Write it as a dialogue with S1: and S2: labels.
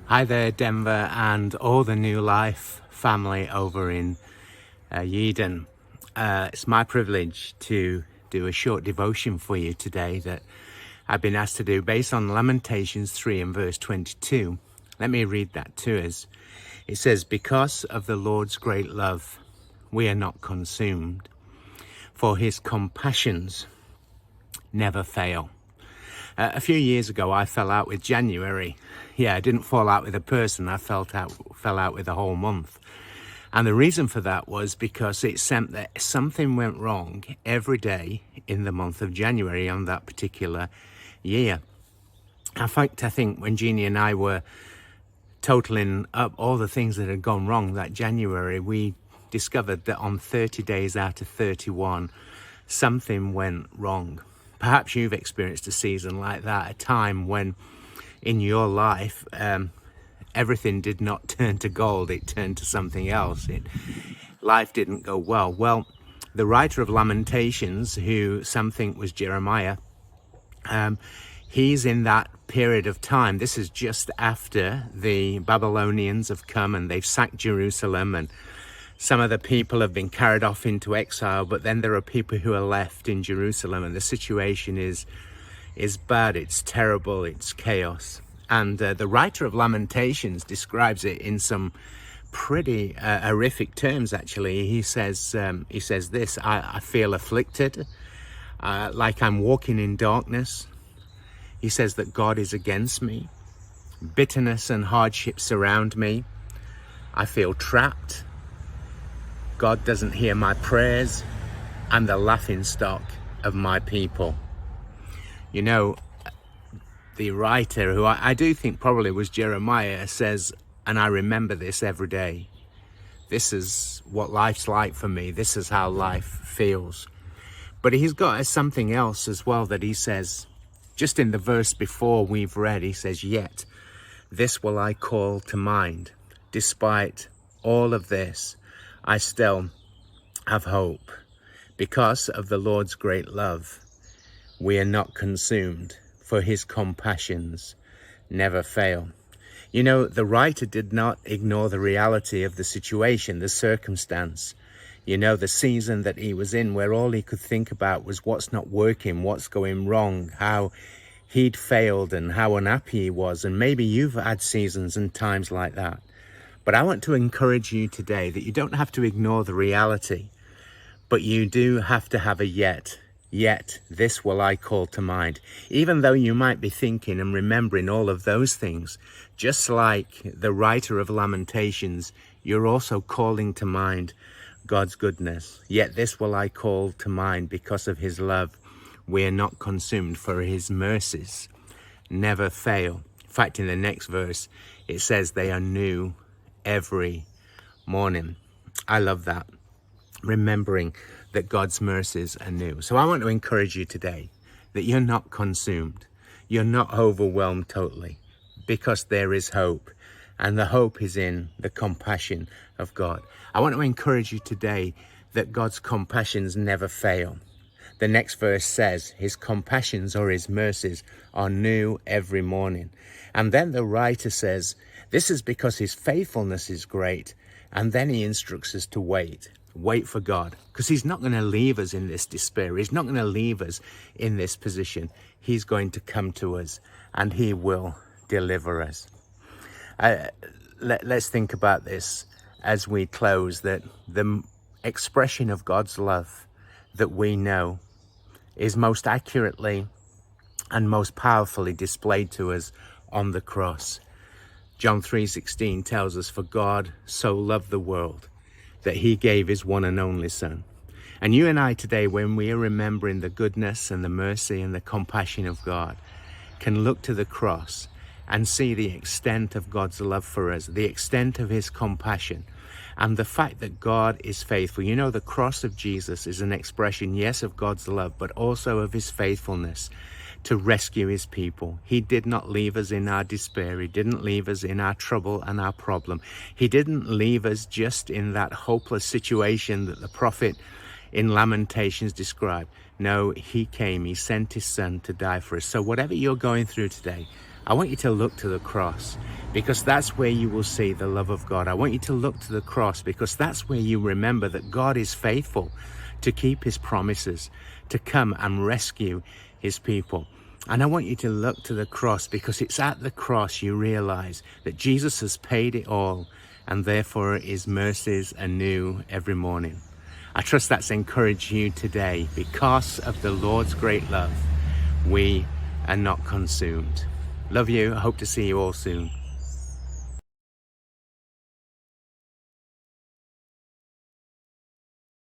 S1: Hi there, Denver, and all the New Life family over in Yeadon. It's my privilege to do a short devotion for you today that I've been asked to do based on Lamentations 3 and verse 22. Let me read that to us. It says, "Because of the Lord's great love, we are not consumed, for his compassions never fail." A few years ago, I fell out with January. Yeah, I didn't fall out with a person. I fell out with a whole month. And the reason for that was because it seemed that something went wrong every day in the month of January on that particular year. In fact, I think when Jeannie and I were totaling up all the things that had gone wrong that January, we discovered that on 30 days out of 31, something went wrong. Perhaps you've experienced a season like that, a time when in your life everything did not turn to gold, it turned to something else. Life didn't go well. Well, the writer of Lamentations, who some think was Jeremiah, he's in that period of time. This is just after the Babylonians have come and they've sacked Jerusalem, and some of the people have been carried off into exile, but then there are people who are left in Jerusalem, and the situation is bad, it's terrible, it's chaos. And the writer of Lamentations describes it in some pretty horrific terms, actually. He says this, I feel afflicted, like I'm walking in darkness. He says that God is against me. Bitterness and hardship surround me. I feel trapped. God doesn't hear my prayers. I'm the laughingstock of my people. You know, the writer, who I do think probably was Jeremiah, says, and I remember this every day. This is what life's like for me. This is how life feels. But he's got something else as well that he says, just in the verse before we've read, he says, "Yet this will I call to mind. Despite all of this, I still have hope. Because of the Lord's great love, we are not consumed, for his compassions never fail." You know, the writer did not ignore the reality of the situation, the circumstance, you know, the season that he was in, where all he could think about was what's not working, what's going wrong, how he'd failed and how unhappy he was. And maybe you've had seasons and times like that. But I want to encourage you today that you don't have to ignore the reality, but you do have to have a yet. Yet this will I call to mind. Even though you might be thinking and remembering all of those things, just like the writer of Lamentations, you're also calling to mind God's goodness. Yet this will I call to mind, because of his love, we are not consumed, for his mercies never fail. In fact, in the next verse, it says they are new every morning. I love that. Remembering that God's mercies are new. So I want to encourage you today that you're not consumed. You're not overwhelmed totally, because there is hope. And the hope is in the compassion of God. I want to encourage you today that God's compassions never fail. The next verse says his compassions or his mercies are new every morning. And then the writer says, this is because his faithfulness is great. And then he instructs us to wait. Wait for God, because he's not going to leave us in this despair. He's not going to leave us in this position. He's going to come to us and he will deliver us. Let's think about this as we close, that the expression of God's love that we know is most accurately and most powerfully displayed to us on the cross. John 3:16 tells us, "For God so loved the world that he gave his one and only Son." And you and I today, when we are remembering the goodness and the mercy and the compassion of God, can look to the cross and see the extent of God's love for us, the extent of his compassion, and the fact that God is faithful. You know, the cross of Jesus is an expression, yes, of God's love, but also of his faithfulness to rescue his people. He did not leave us in our despair. He didn't leave us in our trouble and our problem. He didn't leave us just in that hopeless situation that the prophet in Lamentations described. No, he came, he sent his Son to die for us. So whatever you're going through today, I want you to look to the cross, because that's where you will see the love of God. I want you to look to the cross, because that's where you remember that God is faithful to keep his promises, to come and rescue his people. And I want you to look to the cross, because it's at the cross you realize that Jesus has paid it all, and therefore his mercies are new every morning. I trust that's encouraged you today. Because of the Lord's great love, we are not consumed. Love you. I hope to see you all soon.